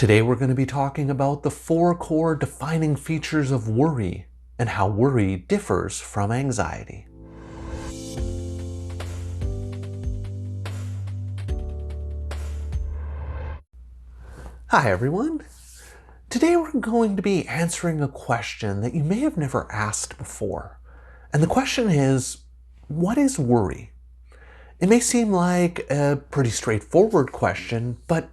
Today we're going to be talking about the 4 core defining features of worry and how worry differs from anxiety. Hi everyone! Today we're going to be answering a question that you may have never asked before. And the question is, what is worry? It may seem like a pretty straightforward question, but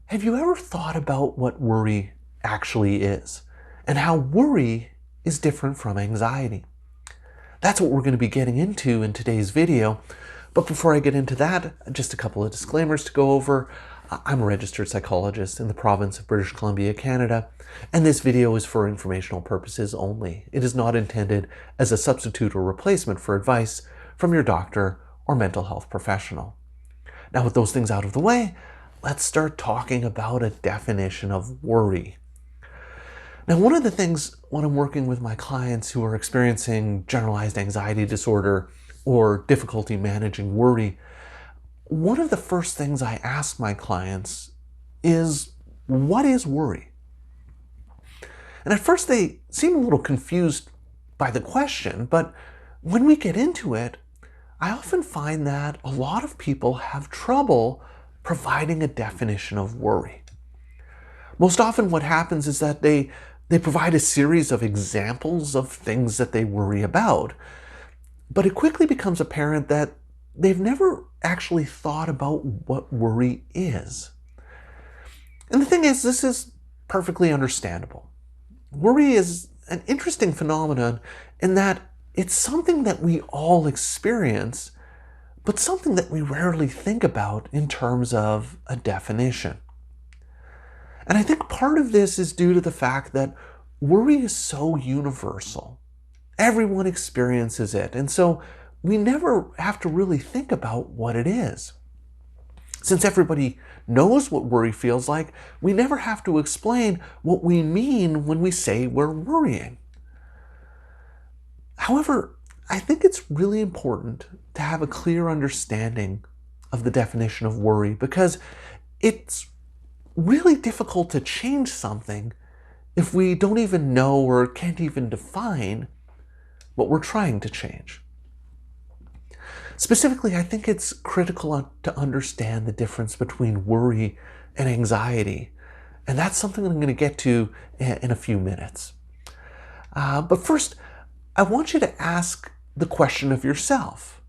have you ever thought about what worry actually is and how worry is different from anxiety? That's what we're going to be getting into in today's video. But before I get into that, just a couple of disclaimers to go over. I'm a registered psychologist in the province of British Columbia, Canada, and this video is for informational purposes only. It is not intended as a substitute or replacement for advice from your doctor or mental health professional. Now, with those things out of the way, let's start talking about a definition of worry. Now, one of the things when I'm working with my clients who are experiencing generalized anxiety disorder or difficulty managing worry, one of the first things I ask my clients is, what is worry? And at first they seem a little confused by the question, but when we get into it, I often find that a lot of people have trouble providing a definition of worry. Most often what happens is that they provide a series of examples of things that they worry about, but it quickly becomes apparent that they've never actually thought about what worry is. And the thing is, this is perfectly understandable. Worry is an interesting phenomenon in that it's something that we all experience, but something that we rarely think about in terms of a definition. And I think part of this is due to the fact that worry is so universal. Everyone experiences it, and so we never have to really think about what it is. Since everybody knows what worry feels like, we never have to explain what we mean when we say we're worrying. However, I think it's really important to have a clear understanding of the definition of worry because it's really difficult to change something if we don't even know or can't even define what we're trying to change. Specifically, I think it's critical to understand the difference between worry and anxiety, and that's something I'm going to get to in a few minutes. But first, I want you to ask the question of yourself.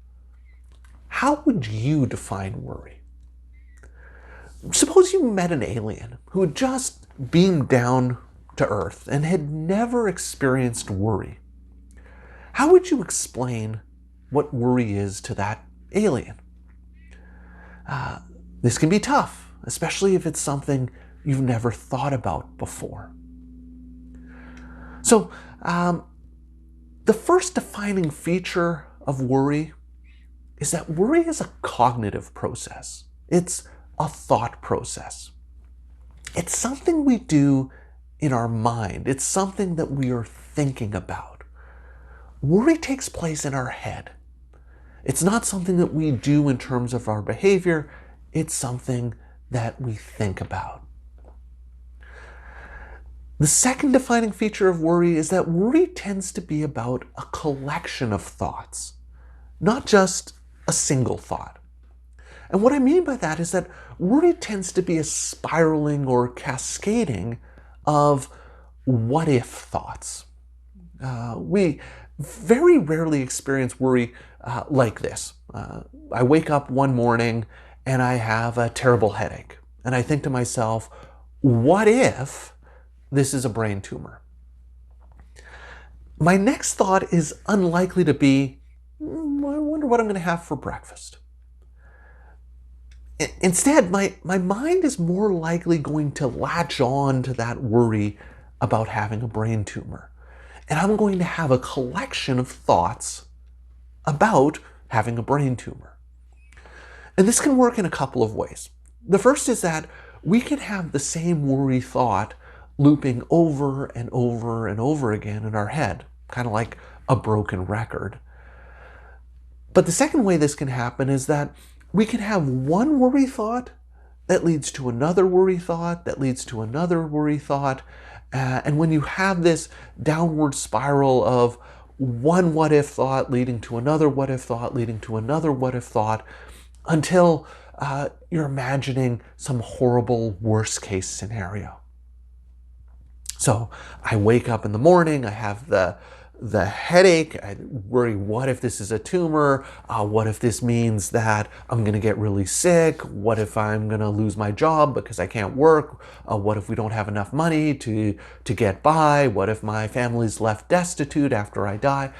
How would you define worry? Suppose you met an alien who had just beamed down to Earth and had never experienced worry. How would you explain what worry is to that alien? This can be tough, especially if it's something you've never thought about before. So, the first defining feature of worry is that worry is a cognitive process. It's a thought process. It's something we do in our mind. It's something that we are thinking about. Worry takes place in our head. It's not something that we do in terms of our behavior. It's something that we think about. The second defining feature of worry is that worry tends to be about a collection of thoughts, not just a single thought. And what I mean by that is that worry tends to be a spiraling or cascading of what-if thoughts. We very rarely experience worry like this. I wake up one morning and I have a terrible headache. And I think to myself, what if this is a brain tumor? My next thought is unlikely to be, I wonder what I'm going to have for breakfast. Instead, my mind is more likely going to latch on to that worry about having a brain tumor. And I'm going to have a collection of thoughts about having a brain tumor. And this can work in a couple of ways. The first is that we can have the same worry thought looping over and over and over again in our head, kind of like a broken record. But the second way this can happen is that we can have one worry thought that leads to another worry thought, that leads to another worry thought. And when you have this downward spiral of one what if thought leading to another what if thought, leading to another what if thought, until you're imagining some horrible worst case scenario. So I wake up in the morning, I have the headache, I worry, what if this is a tumor? What if this means that I'm going to get really sick? What if I'm going to lose my job because I can't work? What if we don't have enough money to get by? What if my family's left destitute after I die?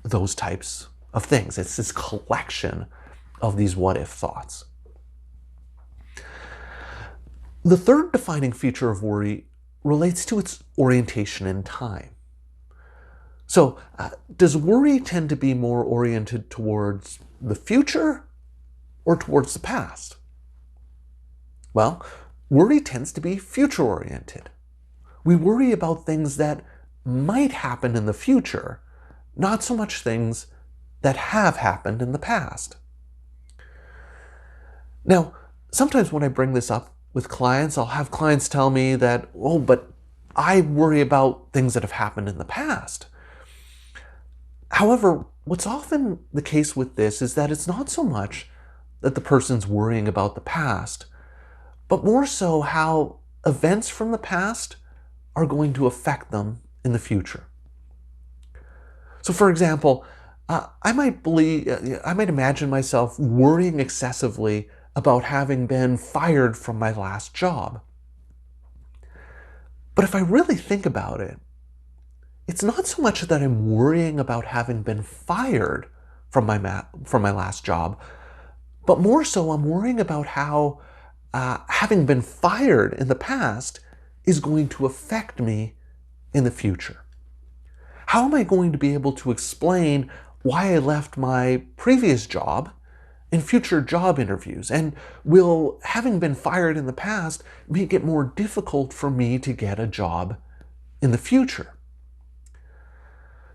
Those types of things. It's this collection of these what if thoughts. The third defining feature of worry relates to its orientation in time. So, does worry tend to be more oriented towards the future or towards the past? Well, worry tends to be future-oriented. We worry about things that might happen in the future, not so much things that have happened in the past. Now, sometimes when I bring this up with clients, I'll have clients tell me that, oh, but I worry about things that have happened in the past. However, what's often the case with this is that it's not so much that the person's worrying about the past, but more so how events from the past are going to affect them in the future. So for example, I might imagine myself worrying excessively about having been fired from my last job. But if I really think about it, it's not so much that I'm worrying about having been fired from my last job, but more so I'm worrying about how having been fired in the past is going to affect me in the future. How am I going to be able to explain why I left my previous job in future job interviews? And will having been fired in the past make it more difficult for me to get a job in the future?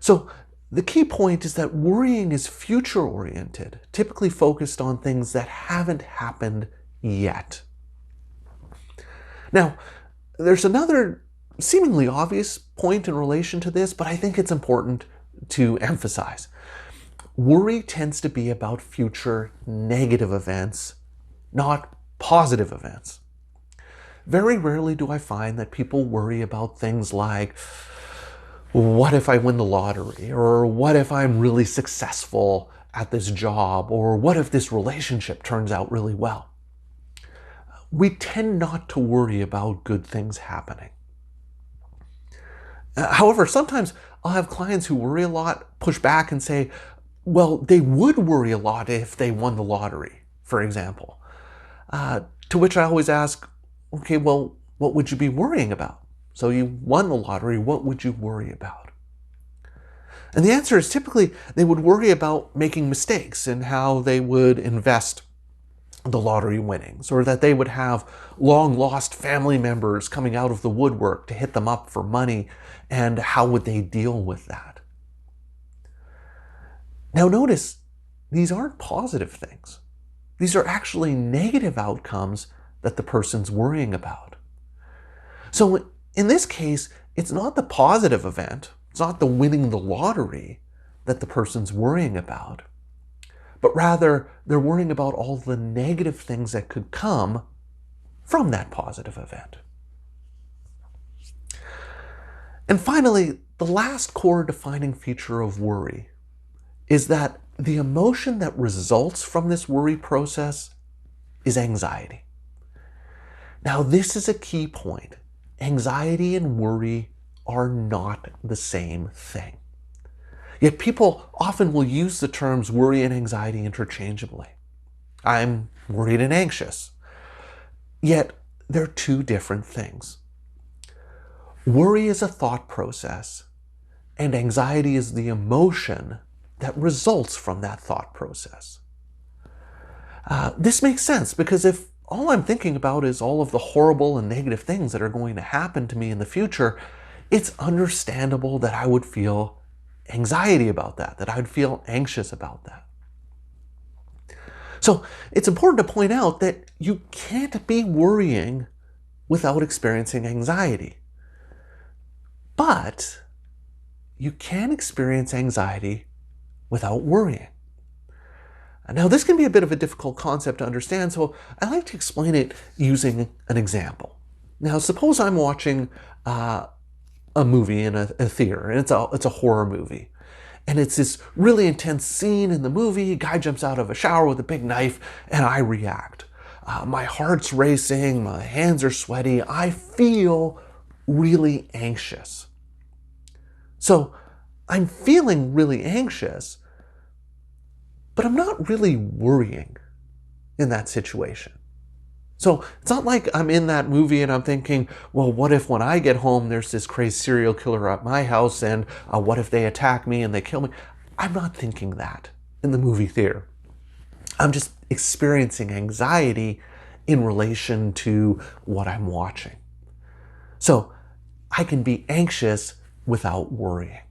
So the key point is that worrying is future-oriented, typically focused on things that haven't happened yet. Now, there's another seemingly obvious point in relation to this, but I think it's important to emphasize. Worry tends to be about future negative events, not positive events. Very rarely do I find that people worry about things like, what if I win the lottery? Or what if I'm really successful at this job? Or what if this relationship turns out really well? We tend not to worry about good things happening. However, sometimes I'll have clients who worry a lot push back and say, well, they would worry a lot if they won the lottery, for example. To which I always ask, okay, well, what would you be worrying about? So you won the lottery, what would you worry about? And the answer is typically they would worry about making mistakes in how they would invest the lottery winnings, or that they would have long lost family members coming out of the woodwork to hit them up for money, and how would they deal with that? Now notice, these aren't positive things. These are actually negative outcomes that the person's worrying about. So in this case, it's not the positive event, it's not the winning the lottery that the person's worrying about, but rather they're worrying about all the negative things that could come from that positive event. And finally, the last core defining feature of worry is that the emotion that results from this worry process is anxiety. Now, this is a key point. Anxiety and worry are not the same thing. Yet people often will use the terms worry and anxiety interchangeably. I'm worried and anxious. Yet they're two different things. Worry is a thought process, and anxiety is the emotion that results from that thought process. This makes sense because if all I'm thinking about is all of the horrible and negative things that are going to happen to me in the future, it's understandable that I would feel anxiety about that I would feel anxious about that. So it's important to point out that you can't be worrying without experiencing anxiety. But you can experience anxiety without worrying. Now, this can be a bit of a difficult concept to understand, so I like to explain it using an example. Now, suppose I'm watching a movie in a theater, and it's a horror movie. And it's this really intense scene in the movie. A guy jumps out of a shower with a big knife, and I react. My heart's racing, my hands are sweaty. I feel really anxious. So I'm feeling really anxious, but I'm not really worrying in that situation. So it's not like I'm in that movie and I'm thinking, well, what if when I get home there's this crazy serial killer at my house, and what if they attack me and they kill me? I'm not thinking that in the movie theater. I'm just experiencing anxiety in relation to what I'm watching. So I can be anxious without worrying.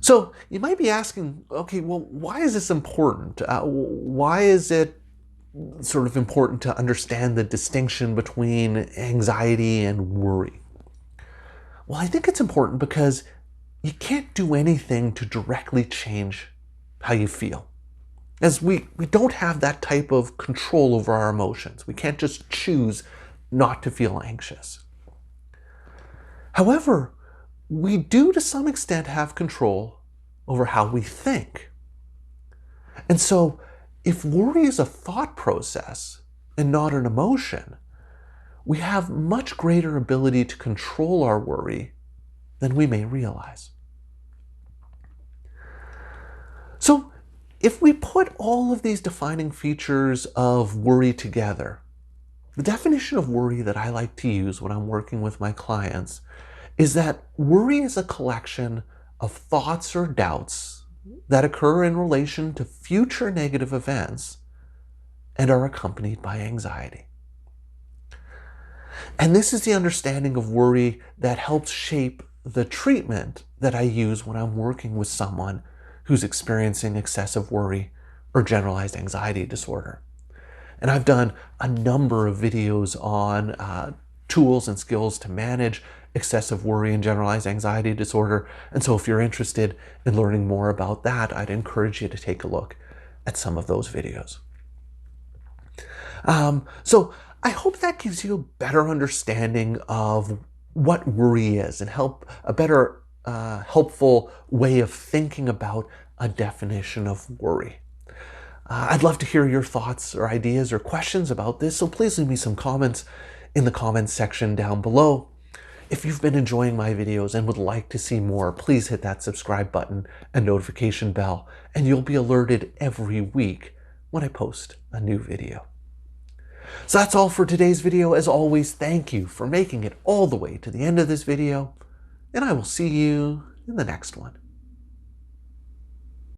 So you might be asking, okay, well, why is this important? Why is it sort of important to understand the distinction between anxiety and worry? Well, I think it's important because you can't do anything to directly change how you feel. As we don't have that type of control over our emotions. We can't just choose not to feel anxious. However, we do to some extent have control over how we think. And so if worry is a thought process and not an emotion, we have much greater ability to control our worry than we may realize. So if we put all of these defining features of worry together, the definition of worry that I like to use when I'm working with my clients is that worry is a collection of thoughts or doubts that occur in relation to future negative events and are accompanied by anxiety. And this is the understanding of worry that helps shape the treatment that I use when I'm working with someone who's experiencing excessive worry or generalized anxiety disorder. And I've done a number of videos on tools and skills to manage excessive worry and generalized anxiety disorder. And so if you're interested in learning more about that, I'd encourage you to take a look at some of those videos. So I hope that gives you a better understanding of what worry is and a better helpful way of thinking about a definition of worry. I'd love to hear your thoughts or ideas or questions about this, so please leave me some comments in the comments section down below. If you've been enjoying my videos and would like to see more, please hit that subscribe button and notification bell, and you'll be alerted every week when I post a new video. So that's all for today's video. As always, thank you for making it all the way to the end of this video, and I will see you in the next one.